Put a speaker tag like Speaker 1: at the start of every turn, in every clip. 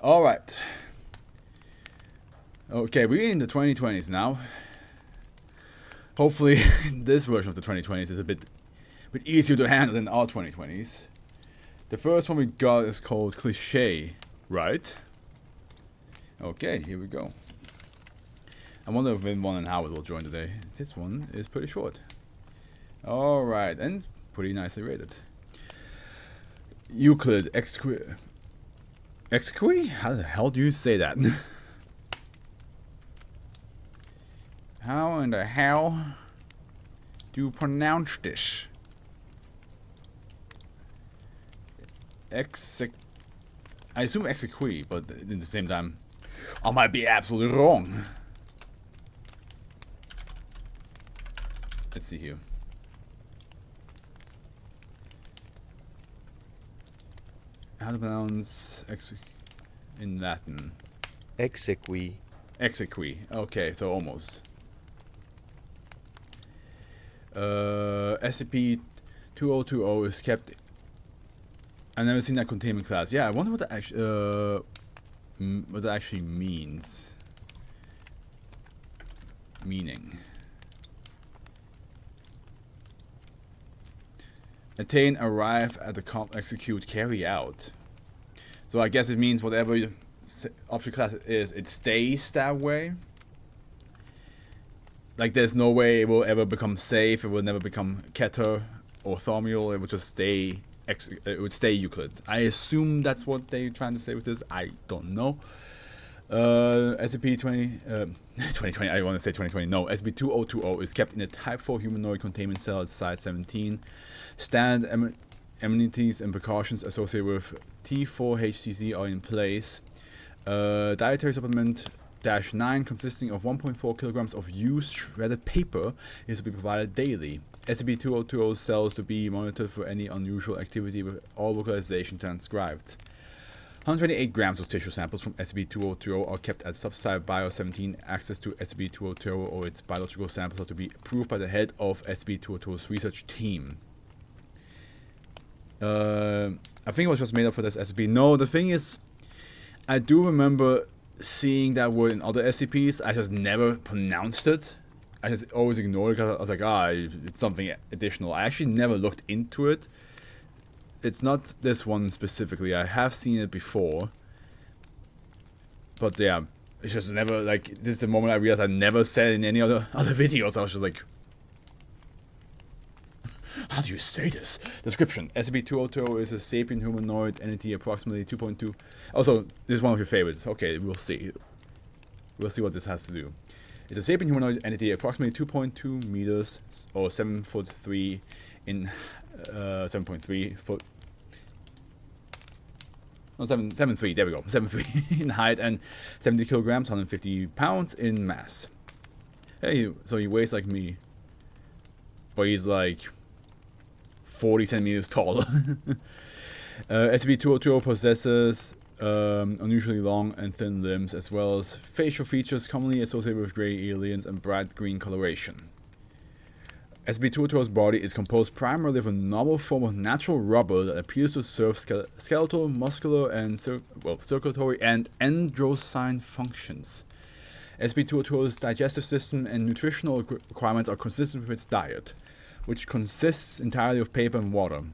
Speaker 1: Alright. Okay, we're in the 2020s now. Hopefully, this version of the 2020s is a bit easier to handle than our 2020s. The first one we got is called Cliche, right? Okay, here we go. I wonder if Win1 and Howard will join today. This one is pretty short. Alright, and pretty nicely rated. Euclid Exqui? How the hell do you say that? How in the hell do you pronounce this? I assume Exequi, but at the same time, I might be absolutely wrong. Let's see here. How to pronounce in Latin?
Speaker 2: Exequi.
Speaker 1: Exequi. Okay, so almost. SCP 2020 is kept. I've never seen that containment class. Yeah, I wonder what that actually means. Meaning. Attain, arrive at the execute, carry out. So I guess it means whatever object class it is, it stays that way. Like there's no way it will ever become safe. It will never become Keter or Thaumiel. It will just stay. It would stay Euclid. I assume that's what they're trying to say with this. I don't know. SCP 2020. I want to say 2020. No, SCP 2020 is kept in a Type 4 humanoid containment cell at Site 17. Standard amenities and precautions associated with T4HCC are in place. Dietary supplement -9 consisting of 1.4 kilograms of used shredded paper is to be provided daily. SCP-2020 cells to be monitored for any unusual activity with all localization transcribed. 128 grams of tissue samples from SCP-2020 are kept at Subsite Bio 17. Access to SCP-2020 or its biological samples are to be approved by the head of SCP-2020's research team. I think it was just made up for this SCP. No, the thing is, I do remember seeing that word in other SCPs. I just never pronounced it. I just always ignored it because I was like, it's something additional. I actually never looked into it. It's not this one specifically. I have seen it before. But yeah, it's just never, like, this is the moment I realized I never said it in any other videos. I was just like, how do you say this? Description. SCP-2020 is a sapient humanoid entity approximately 2.2. Also, this is one of your favorites. Okay, we'll see. We'll see what this has to do. It's a sapient humanoid entity approximately 2.2 meters or 7'3" in 7.3 foot. No, 7'3", there we go. 7'3" in height and 70 kilograms, 150 pounds in mass. Hey, so he weighs like me. But he's like 40 centimeters tall. SCP-2020 possesses unusually long and thin limbs, as well as facial features commonly associated with gray aliens and bright green coloration. SCP-2020's body is composed primarily of a novel form of natural rubber that appears to serve skeletal, muscular, and circulatory and androcene functions. SCP-2020's digestive system and nutritional requirements are consistent with its diet, which consists entirely of paper and water.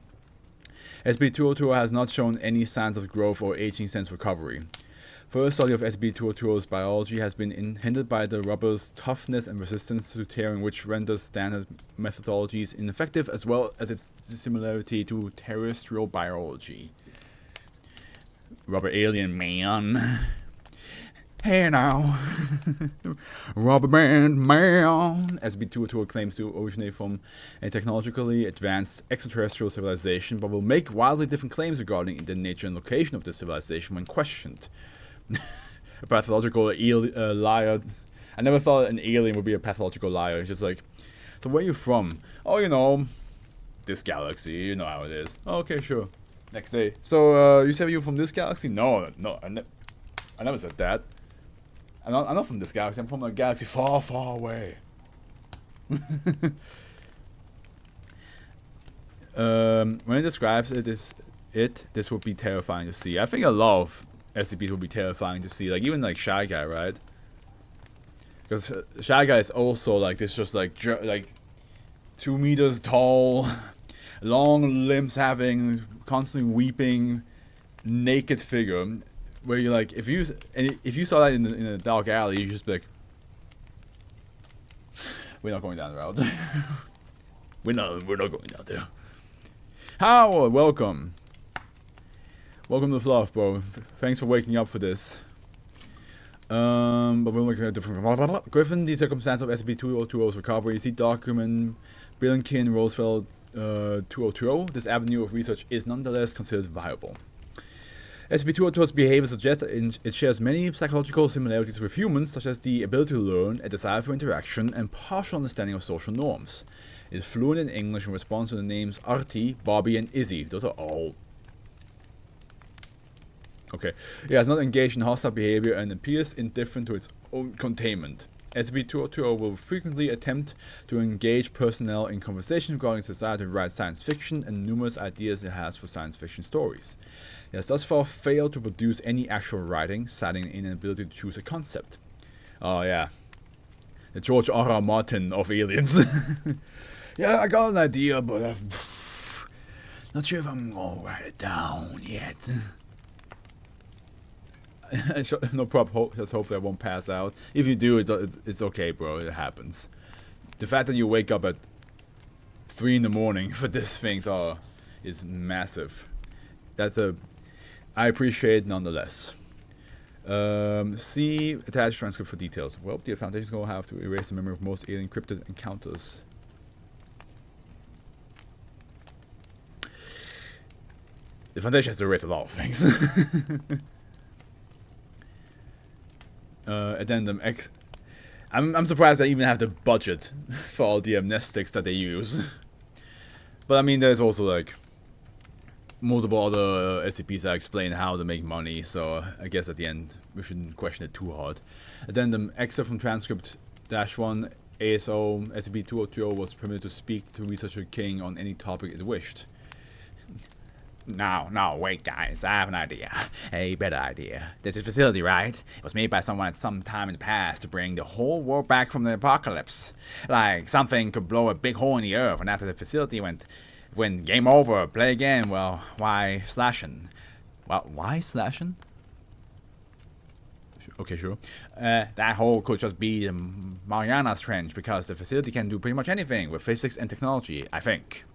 Speaker 1: SCP-2020 has not shown any signs of growth or aging since recovery. Further study of SCP-2020's biology has been hindered by the rubber's toughness and resistance to tearing, which renders standard methodologies ineffective, as well as its similarity to terrestrial biology. Rubber alien man. Hey now, Rubber Band Man. SCP-2020 claims to originate from a technologically advanced extraterrestrial civilization, but will make wildly different claims regarding the nature and location of this civilization when questioned. A pathological liar. I never thought an alien would be a pathological liar. It's just like, so where are you from? Oh, you know, this galaxy. You know how it is. Oh, okay, sure. Next day. So, you said you're from this galaxy? No, I never said that. I'm not from this galaxy. I'm from a galaxy far, far away. When it describes this would be terrifying to see. I think a lot of SCPs would be terrifying to see. Like even like Shy Guy, right? Because Shy Guy is also like this, just like 2 meters tall, long limbs, having constantly weeping, naked figure. Where you're like, if you saw that in a dark alley, you just be like, we're not going down the route. we're not going down there. Howard, welcome. Welcome to Fluff, bro. Thanks for waking up for this. But we're looking at different. Griffin, the circumstance of SCP-2020's recovery. You see document Brillenkin Roosevelt 2020. This avenue of research is nonetheless considered viable. SCP-2020's behavior suggests that it shares many psychological similarities with humans, such as the ability to learn, a desire for interaction, and partial understanding of social norms. It is fluent in English in response to the names Artie, Bobby, and Izzy. Those are all. Okay. It has not engaged in hostile behavior and appears indifferent to its own containment. SCP-2020 will frequently attempt to engage personnel in conversation regarding its desire to write science fiction and numerous ideas it has for science fiction stories. It has thus far failed to produce any actual writing, citing an inability to choose a concept. Oh yeah. The George R.R. Martin of aliens. Yeah, I got an idea, but I'm not sure if I'm gonna write it down yet. No problem. Just hopefully I won't pass out. If you do, it's okay, bro. It happens. The fact that you wake up at 3 in the morning for this thing is massive. I appreciate it nonetheless. See attached transcript for details. Well, the Foundation is gonna have to erase the memory of most alien cryptid encounters. The Foundation has to erase a lot of things. Addendum X. I'm surprised they even have the budget for all the amnestics that they use. But I mean, there's also like multiple other SCPs that explain how to make money, so I guess at the end we shouldn't question it too hard. Addendum excerpt from transcript -1 ASO SCP-2020 was permitted to speak to researcher King on any topic it wished. No, wait guys, I have an idea. A better idea. There's this facility, right? It was made by someone at some time in the past to bring the whole world back from the apocalypse. Like, something could blow a big hole in the earth, and after the facility went game over, play again, well, why slashing? Well, why slashing? Okay, sure. That hole could just be the Mariana's Trench, because the facility can do pretty much anything with physics and technology, I think.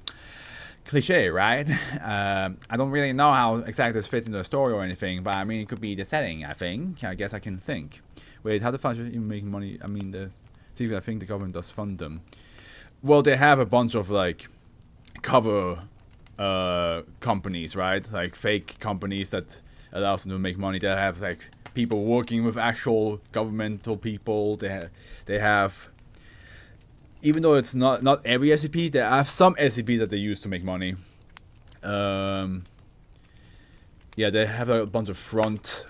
Speaker 1: Cliche, right? I don't really know how exactly this fits into the story or anything, but I mean, it could be the setting, I think. I guess I can think. Wait, how the Foundation even making money? I mean, I think the government does fund them. Well, they have a bunch of, like, cover companies, right? Like, fake companies that allows them to make money. They have, like, people working with actual governmental people. They have... Even though it's not every SCP, they have some SCPs that they use to make money. Yeah, they have a bunch of front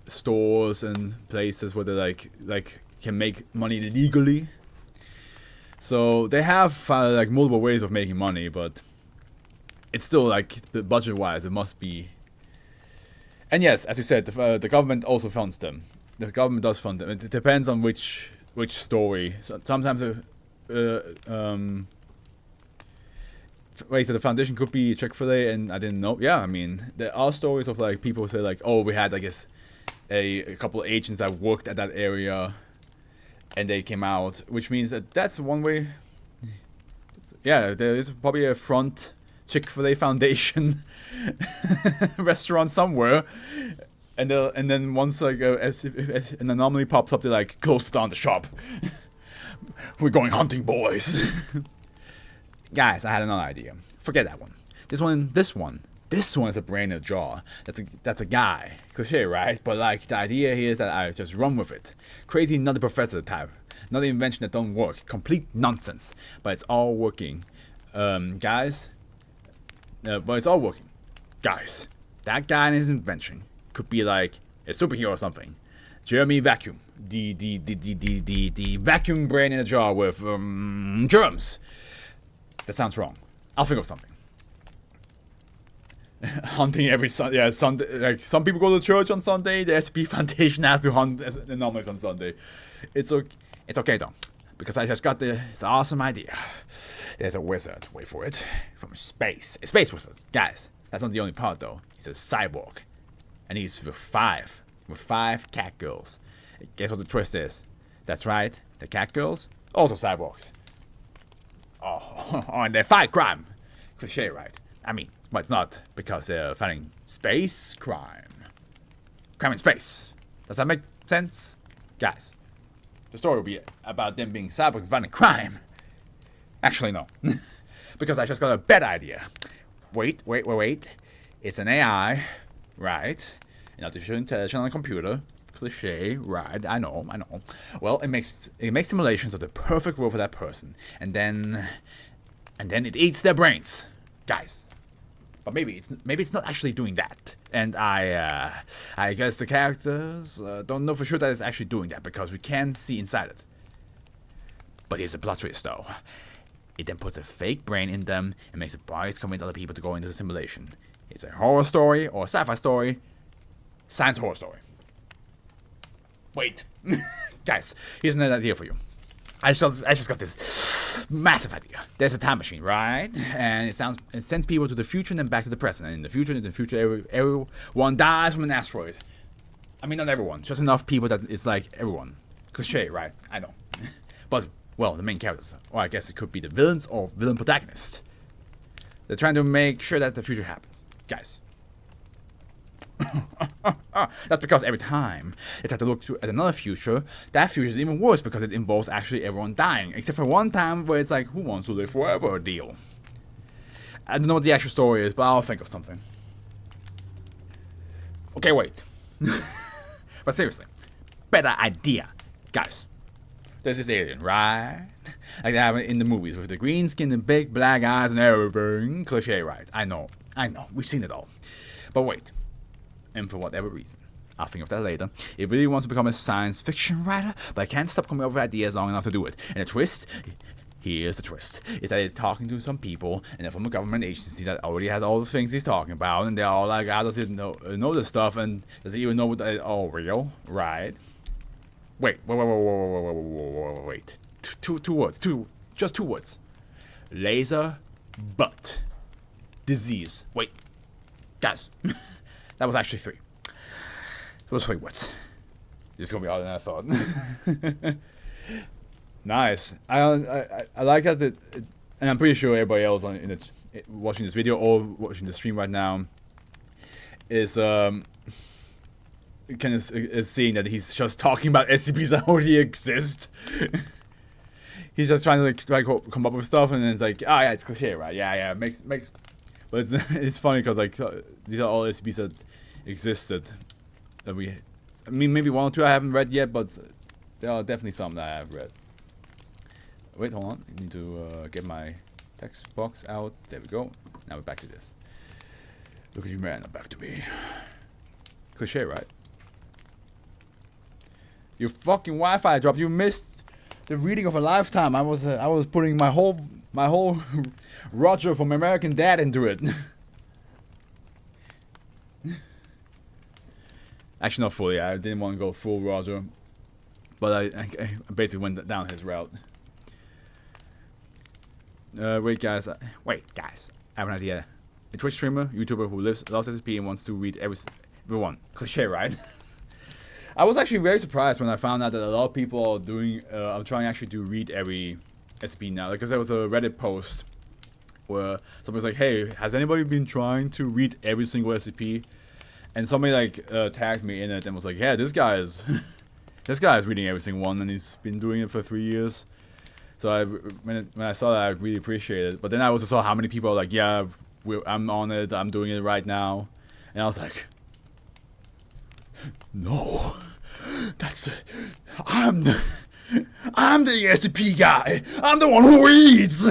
Speaker 1: stores and places where they like can make money legally. So they have like multiple ways of making money, but it's still like budget-wise, it must be. And yes, as you said, the government also funds them. The government does fund them. It depends on which story. So sometimes. Wait, so the Foundation could be Chick-fil-A and I didn't know? Yeah, I mean, there are stories of like people who say like, oh, we had, I guess, a couple of agents that worked at that area and they came out, which means that that's one way. Yeah, there is probably a front Chick-fil-A Foundation restaurant somewhere. And then once like an anomaly pops up, they like close down the shop. We're going hunting, boys. Guys, I had another idea. Forget that one. This one is a brain in a jar. That's a guy. Cliche, right? But like the idea here is that I just run with it. Crazy nutty professor type. Not an invention that don't work. Complete nonsense. But it's all working. Guys. But it's all working. Guys. That guy and his invention could be like a superhero or something. Jeremy Vacuum. The vacuum brain in a jar with germs. That sounds wrong. I'll think of something. hunting every Sunday. Yeah, Sunday. Like some people go to church on Sunday. The SCP Foundation has to hunt anomalies on Sunday. It's okay. It's okay though, because I just got this awesome idea. There's a wizard. Wait for it. From space. A space wizard, guys. That's not the only part though. He's a cyborg, and he's with five cat girls. Guess what the twist is? That's right. The cat girls also cyborgs. Oh, and they fight crime. Cliche, right? I mean, but it's not because they're fighting space crime. Crime in space. Does that make sense? Guys, the story will be about them being cyborgs and fighting crime. Actually, no. Because I just got a better idea. Wait. It's an AI, right? An artificial intelligence on a computer. Cliche, right? I know. Well, it makes simulations of the perfect role for that person. And then it eats their brains. Guys. But maybe it's not actually doing that. And I guess the characters don't know for sure that it's actually doing that because we can't see inside it. But here's the plot twist though. It then puts a fake brain in them and makes the bodies convince other people to go into the simulation. It's a horror story or a sci-fi story. Science horror story. Wait. Guys, here's another idea for you. I just got this massive idea. There's a time machine, right? And it sends people to the future and then back to the present. And in the future, everyone dies from an asteroid. I mean, not everyone. Just enough people that it's like everyone. Cliche, right? I know. But, well, the main characters. Or I guess it could be the villains or villain protagonists. They're trying to make sure that the future happens. Guys. That's because every time they try to look at another future, that future is even worse because it involves actually everyone dying. Except for one time where it's like, who wants to live forever deal. I don't know what the actual story is, but I'll think of something. Okay, wait. But seriously, better idea. Guys, there's this alien, right? Like they have it in the movies with the green skin and big black eyes and everything. Cliche, right? I know. We've seen it all. But wait. And for whatever reason, I'll think of that later. It really wants to become a science fiction writer, but I can't stop coming up with ideas long enough to do it. And the twist, here's the twist, is that he's talking to some people, and they're from a government agency that already has all the things he's talking about, and they're all like, how does he know this stuff, and does he even know what that all real? Right? Wait. Two words. Just two words. Laser butt. Disease. Wait. Guys. That was actually 3. It was 3 words. It's gonna be harder than I thought. Nice. I like that. And I'm pretty sure everybody else watching this video or watching the stream right now is seeing that he's just talking about SCPs that already exist. He's just trying to come up with stuff, and then it's like, yeah, it's cliche, right? Yeah, makes. But it's funny because these are all SCPs that existed. I mean, maybe 1 or 2 I haven't read yet, but there are definitely some that I have read. Wait, hold on. I need to get my text box out. There we go. Now we're back to this. Look at you, man. Now back to me. Cliche, right? Your fucking Wi-Fi dropped. You missed the reading of a lifetime. I was putting my whole Roger from American Dad into it. Actually, not fully. I didn't want to go full Roger, but I basically went down his route. Wait, guys. I have an idea. A Twitch streamer, YouTuber who loves SCP and wants to read everyone. Cliche, right? I was actually very surprised when I found out that a lot of people are trying actually to read every SCP now. Because there was a Reddit post where somebody was like, "Hey, has anybody been trying to read every single SCP?" And somebody tagged me in it and was like, "Yeah, this guy is reading every single one, and he's been doing it for 3 years." So when I saw that, I really appreciated it. But then I also saw how many people are like, "Yeah, I'm on it. I'm doing it right now," and I was like, "No, I'm the SCP guy. I'm the one who reads."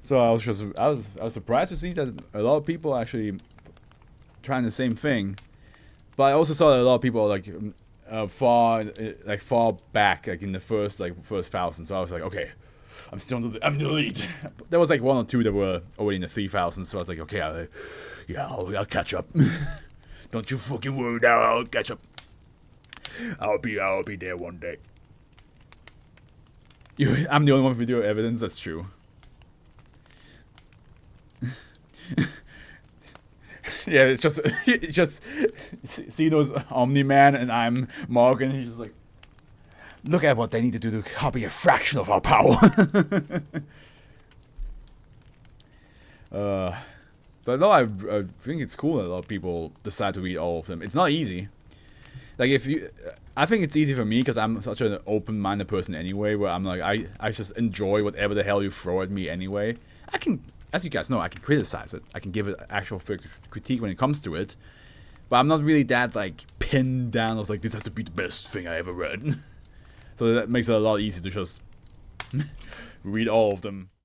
Speaker 1: So I was surprised to see that a lot of people actually trying the same thing, but I also saw that a lot of people far back, like in the first 1,000. So I was like, okay, I'm I'm the lead. There was like 1 or 2 that were already in the 3,000, so I was like, okay, I'll catch up. Don't you fucking worry now, I'll catch up. I'll be there one day. I'm the only one with video evidence, that's true. Yeah, it's just see those Omni-Man and I'm Morgan, he's just like, look at what they need to do to copy a fraction of our power. But no, I think it's cool that a lot of people decide to read all of them. It's not easy. Like I think it's easy for me because I'm such an open-minded person anyway, where I'm like, I just enjoy whatever the hell you throw at me anyway. I can, as you guys know, I can criticize it. I can give it actual critique when it comes to it. But I'm not really that, like, pinned down. I was like, this has to be the best thing I ever read. So that makes it a lot easier to just read all of them.